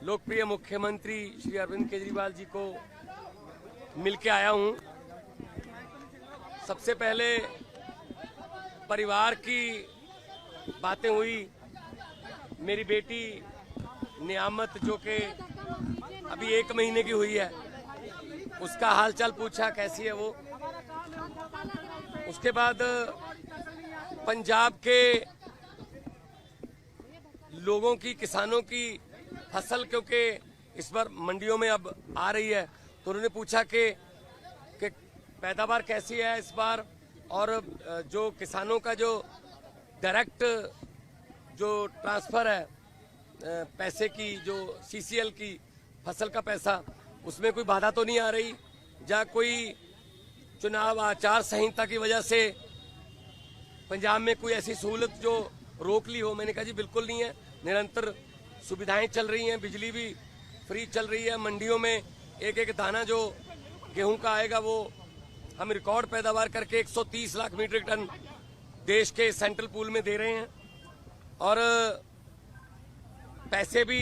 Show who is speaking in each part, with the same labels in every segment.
Speaker 1: लोकप्रिय मुख्यमंत्री श्री अरविंद केजरीवाल जी को मिलके आया हूं। सबसे पहले परिवार की बातें हुई। मेरी बेटी नियामत जो कि अभी 1 महीने की हुई है, उसका हालचाल पूछा, कैसी है वो। उसके बाद पंजाब के लोगों की, किसानों की फसल क्योंकि इस बार मंडियों में अब आ रही है, तो उन्होंने पूछा कि पैदावार कैसी है इस बार, और जो किसानों का जो डायरेक्ट जो ट्रांसफर है पैसे की, जो सीसीएल की फसल का पैसा, उसमें कोई बाधा तो नहीं आ रही, या कोई चुनाव आचार संहिता की वजह से पंजाब में कोई ऐसी सहूलत जो रोक ली हो। मैंने कहा जी बिल्कुल नहीं है, निरंतर सुविधाएं चल रही हैं, बिजली भी फ्री चल रही है। मंडियों में एक एक दाना जो गेहूं का आएगा वो हम रिकॉर्ड पैदावार करके 130 लाख मीट्रिक टन देश के सेंट्रल पूल में दे रहे हैं, और पैसे भी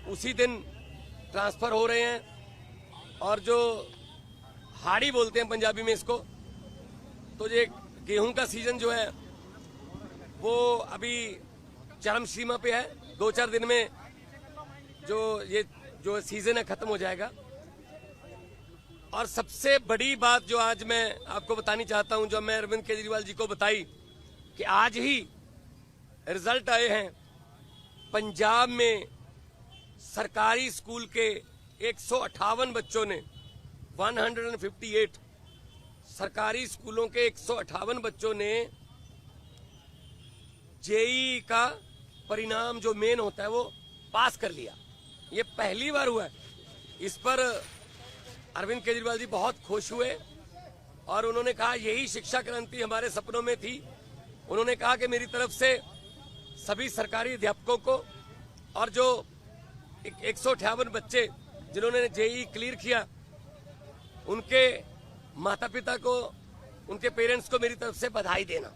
Speaker 1: उसी दिन ट्रांसफर हो रहे हैं। और जो हाड़ी बोलते हैं पंजाबी में इसको, तो ये गेहूं का सीजन जो है वो अभी चरम सीमा पे है। 2-4 दिन में जो सीजन है खत्म हो जाएगा। और सबसे बड़ी बात जो आज मैं आपको बतानी चाहता हूं, जो मैं अरविंद केजरीवाल जी को बताई, कि आज ही रिजल्ट आए हैं पंजाब में सरकारी स्कूल के 158 बच्चों ने, 158 सरकारी स्कूलों के 158 बच्चों ने जेईई का परिणाम जो मेन होता है वो पास कर लिया। ये पहली बार हुआ है। इस पर अरविंद केजरीवाल जी बहुत खुश हुए और उन्होंने कहा यही शिक्षा क्रांति हमारे सपनों में थी। उन्होंने कहा कि मेरी तरफ से सभी सरकारी अध्यापकों को और जो 158 बच्चे जिन्होंने जेईई क्लियर किया, उनके माता पिता को, उनके पेरेंट्स को मेरी तरफ से बधाई देना।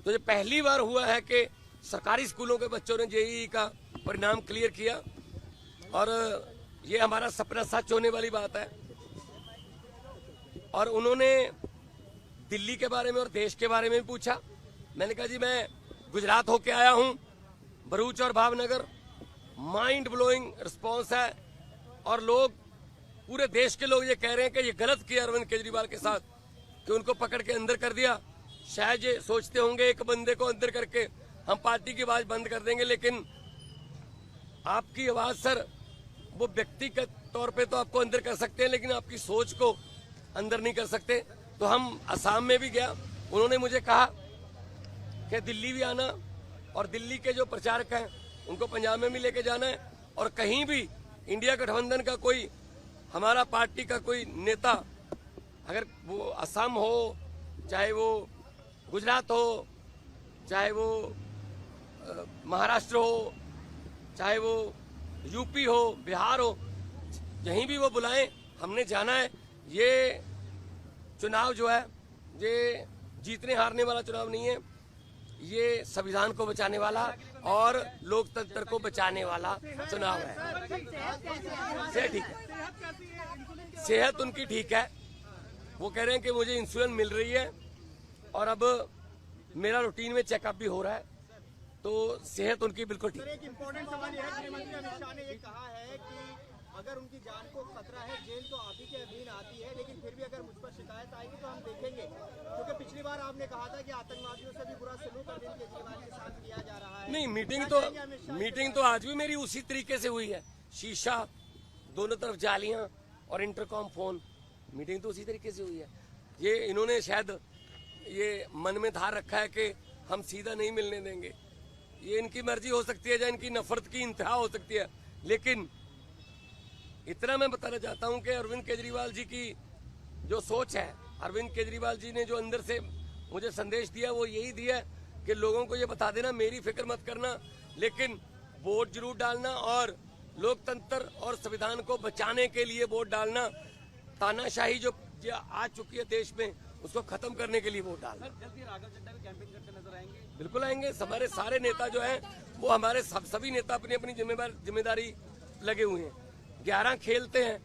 Speaker 1: तो ये पहली बार हुआ है कि सरकारी स्कूलों के बच्चों ने जेईई का परिणाम क्लियर किया, और ये हमारा सपना सच होने वाली बात है। और उन्होंने दिल्ली के बारे में और देश के बारे में भी पूछा। मैंने कहा जी मैं गुजरात होके आया हूं, भरूच और भावनगर, माइंड ब्लोइंग रिस्पॉन्स है, और लोग, पूरे देश के लोग ये कह रहे हैं कि ये गलत किया अरविंद केजरीवाल के साथ कि उनको पकड़ के अंदर कर दिया। शायद ये सोचते होंगे एक बंदे को अंदर करके हम पार्टी की आवाज बंद कर देंगे, लेकिन आपकी आवाज सर, वो व्यक्तिगत तौर पे तो आपको अंदर कर सकते हैं, लेकिन आपकी सोच को अंदर नहीं कर सकते। तो हम असम में भी गया, उन्होंने मुझे कहा कि दिल्ली भी आना, और दिल्ली के जो प्रचारक हैं उनको पंजाब में भी लेके जाना है, और कहीं भी इंडिया गठबंधन का कोई, हमारा पार्टी का कोई नेता, अगर वो असम हो, चाहे वो गुजरात हो, चाहे वो महाराष्ट्र हो, चाहे वो यूपी हो, बिहार हो, कहीं भी वो बुलाएं, हमने जाना है। ये चुनाव जो है ये जीतने हारने वाला चुनाव नहीं है, ये संविधान को बचाने वाला और लोकतंत्र को बचाने वाला चुनाव है। सेहत ठीक है, सेहत उनकी ठीक है। वो कह रहे हैं कि मुझे इंसुलिन मिल रही है, और अब मेरा रूटीन में चेकअप भी हो रहा है, तो सेहत उनकी बिल्कुल ठीक है।
Speaker 2: एक इम्पोर्टेंट सवाल यह है, गृहमंत्री अमित शाह ने ये कहा है कि अगर उनकी जान को खतरा है, जेल तो आप ही के अधीन आती है, लेकिन फिर भी अगर मुझ पर शिकायत आएगी तो हम देखेंगे, क्योंकि पिछली बार आपने कहा था कि आतंकवादियों से भी बुरा सलूक अरविंद केजरीवाल के साथ किया जा रहा है।
Speaker 1: नहीं, मीटिंग तो आज भी मेरी उसी तरीके से हुई है। शीशा, दोनों तरफ जालियां और इंटरकॉम फोन, मीटिंग तो उसी तरीके से हुई है। ये इन्होंने शायद ये मन में धार रखा है कि हम सीधा नहीं मिलने देंगे। ये इनकी मर्जी हो सकती है, या इनकी नफरत की इंतहा हो सकती है, लेकिन इतना मैं बताना चाहता हूं कि अरविंद केजरीवाल जी की जो सोच है, अरविंद केजरीवाल जी ने जो अंदर से मुझे संदेश दिया वो यही दिया कि लोगों को ये बता देना मेरी फिक्र मत करना, लेकिन वोट जरूर डालना, और लोकतंत्र और संविधान को बचाने के लिए वोट डालना। तानाशाही जो आ चुकी है देश में, उसको खत्म करने के लिए वोट डालना।
Speaker 2: जल्दी राघव चड्ढा भी कैंपेन करते नजर आएंगे?
Speaker 1: बिल्कुल आएंगे। हमारे सारे नेता जो हैं वो, हमारे सभी नेता अपनी अपनी जिम्मेदारी लगे हुए हैं। 11 खेलते हैं,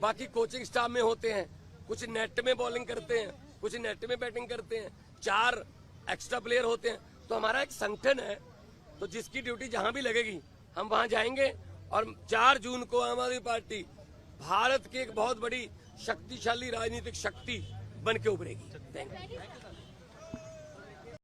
Speaker 1: बाकी कोचिंग स्टाफ में होते हैं, कुछ नेट में बॉलिंग करते हैं, कुछ नेट में बैटिंग करते हैं, 4 एक्स्ट्रा प्लेयर होते हैं। तो हमारा एक संगठन है, तो जिसकी ड्यूटी जहां भी लगेगी हम वहां जाएंगे और 4 जून को आम आदमी पार्टी भारत की एक बहुत बड़ी शक्तिशाली राजनीतिक शक्ति बन के उभरेगी। Thank you.